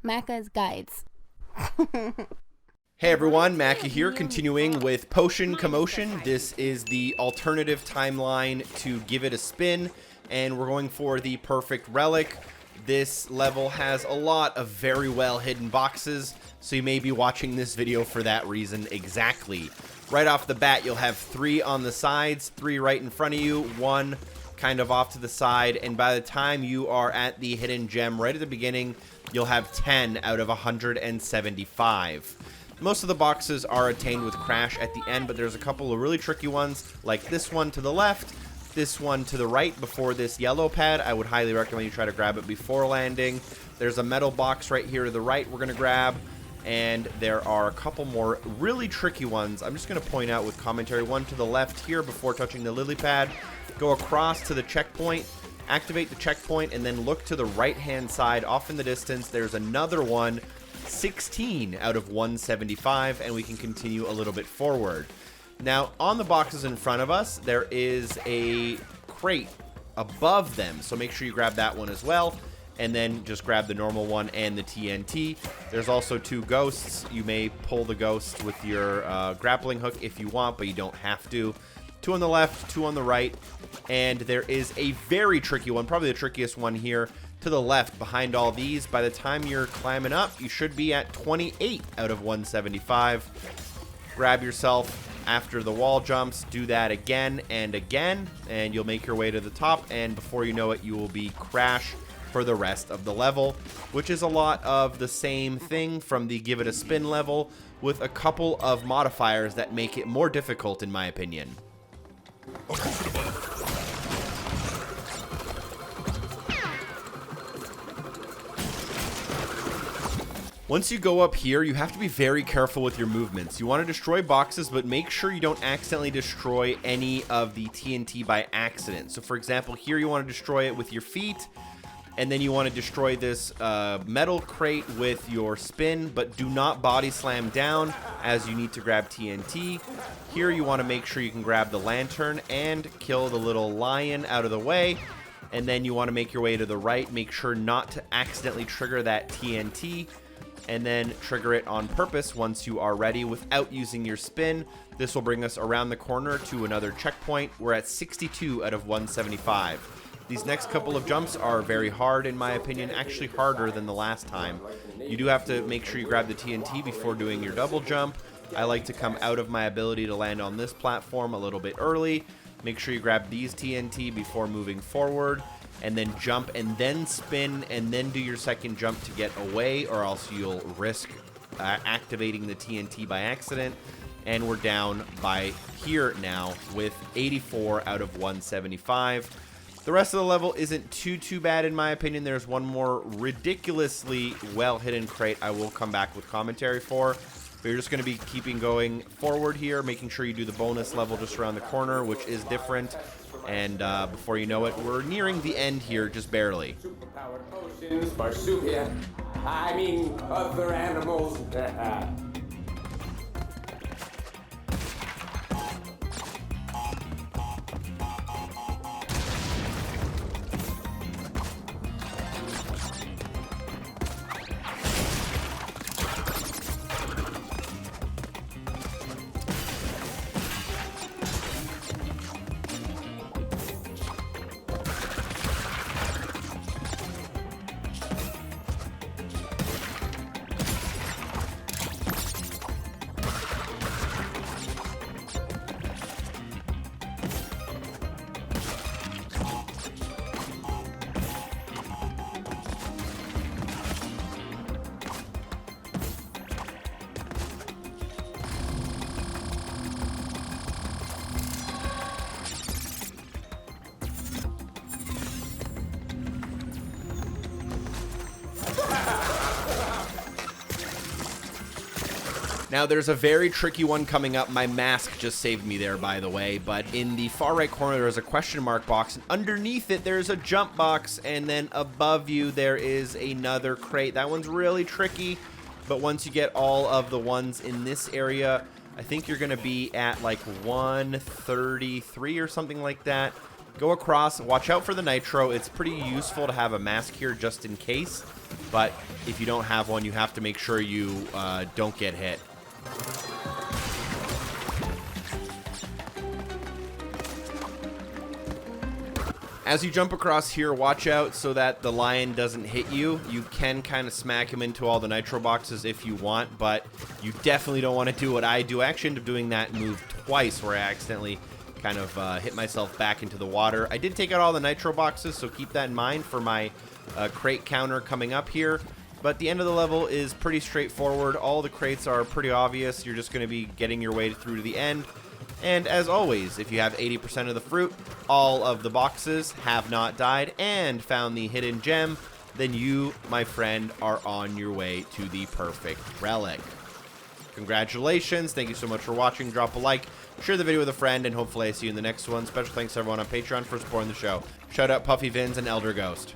Macca's guides. Hey everyone, Macca here, continuing with Potion Commotion. This is the alternative timeline to Give It a Spin, and we're going for the perfect relic. This level has a lot of very well hidden boxes, so you may be watching this video for that reason exactly. Right off the bat, you'll have 3 on the sides, 3 right in front of you, 1 kind of off to the side, and by the time you are at the hidden gem right at the beginning, you'll have 10 out of 175. Most of the boxes are attained with Crash at the end, but there's a couple of really tricky ones, like this one to the left, this one to the right before this yellow pad. I would highly recommend you try to grab it before landing. There's a metal box right here to the right we're going to grab, and there are a couple more really tricky ones. I'm just going to point out with commentary. One to the left here before touching the lily pad. Go across to the checkpoint, activate the checkpoint, and then look to the right-hand side off in the distance. There's another one, 16 out of 175, and we can continue a little bit forward. Now, on the boxes in front of us, there is a crate above them, so make sure you grab that one as well, and then just grab the normal one and the TNT. There's also 2 ghosts. You may pull the ghosts with your grappling hook if you want, but you don't have to. 2 on the left, 2 on the right, and there is a very tricky one, probably the trickiest one here, to the left behind all these. By the time you're climbing up, you should be at 28 out of 175. Grab yourself after the wall jumps, do that again and again, and you'll make your way to the top, and before you know it, you will be Crash for the rest of the level, which is a lot of the same thing from the Give It a Spin level, with a couple of modifiers that make it more difficult in my opinion. Once you go up here, you have to be very careful with your movements. You want to destroy boxes, but make sure you don't accidentally destroy any of the TNT by accident. So for example, here you want to destroy it with your feet, and then you want to destroy this metal crate with your spin, but do not body slam down as you need to grab TNT. Here you want to make sure you can grab the lantern and kill the little lion out of the way. And then you want to make your way to the right. Make sure not to accidentally trigger that TNT, and then trigger it on purpose once you are ready without using your spin. This will bring us around the corner to another checkpoint. We're at 62 out of 175. These next couple of jumps are very hard in my opinion, actually harder than the last time. You do have to make sure you grab the TNT before doing your double jump. I like to come out of my ability to land on this platform a little bit early. Make sure you grab these TNT before moving forward, and then jump and then spin and then do your second jump to get away, or else you'll risk activating the TNT by accident. And we're down by here now with 84 out of 175. The rest of the level isn't too bad in my opinion. There's one more ridiculously well hidden crate I will come back with commentary for. But you're just going to be keeping going forward here, making sure you do the bonus level just around the corner, which is different. And before you know it, we're nearing the end here, just barely. Superpowered potions, marsupial. I mean, other animals. Now, there's a very tricky one coming up. My mask just saved me there, by the way. But in the far right corner, there's a question mark box. And underneath it, there's a jump box. And then above you, there is another crate. That one's really tricky. But once you get all of the ones in this area, I think you're going to be at like 133 or something like that. Go across. Watch out for the nitro. It's pretty useful to have a mask here just in case. but if you don't have one, you have to make sure you don't get hit. As you jump across here, watch out so that the lion doesn't hit you. You can kind of smack him into all the nitro boxes if you want, but you definitely don't want to do what I do. I actually ended up doing that move twice where I accidentally kind of hit myself back into the water. I did take out all the nitro boxes, so keep that in mind for my crate counter coming up here. But the end of the level is pretty straightforward. All the crates are pretty obvious. You're just going to be getting your way through to the end. And as always, if you have 80% of the fruit, all of the boxes have not died, and found the hidden gem, then you, my friend, are on your way to the perfect relic. Congratulations. Thank you so much for watching. Drop a like, share the video with a friend, and hopefully I see you in the next one. Special thanks to everyone on Patreon for supporting the show. Shout out Puffy Vins and Elder Ghost.